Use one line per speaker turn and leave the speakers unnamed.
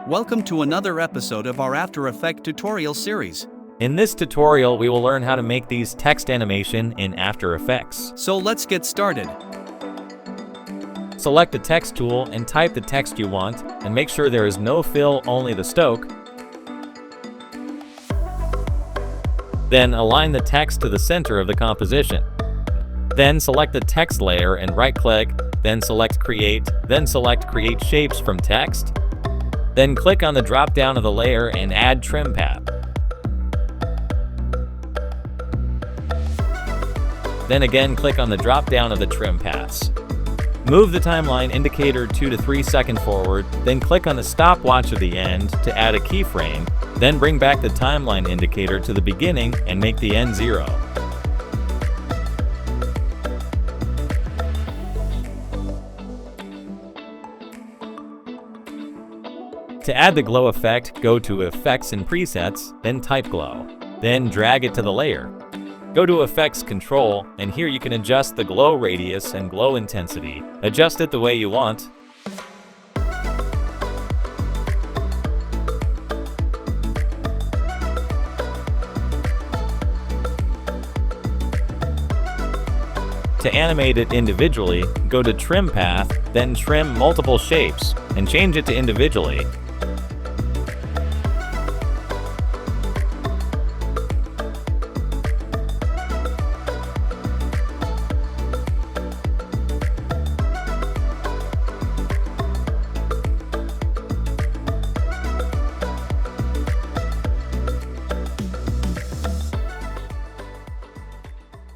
Welcome to another episode of our After Effects tutorial series.
In this tutorial, we will learn how to make these text animation in After Effects.
So let's get started.
Select the text tool and type the text you want, and make sure there is no fill, only the stroke. Then align the text to the center of the composition. Then select the text layer and right-click, then select Create, then select Create Shapes from Text. Then click on the drop-down of the layer and add Trim Path. Then again click on the drop-down of the trim paths. Move the timeline indicator 2 to 3 seconds forward, then click on the stopwatch at the end to add a keyframe, then bring back the timeline indicator to the beginning and make the end 0. To add the glow effect, go to Effects and Presets, then type Glow. Then drag it to the layer. Go to Effects Control, and here you can adjust the glow radius and glow intensity. Adjust it the way you want. To animate it individually, go to Trim Path, then trim multiple shapes, and change it to individually.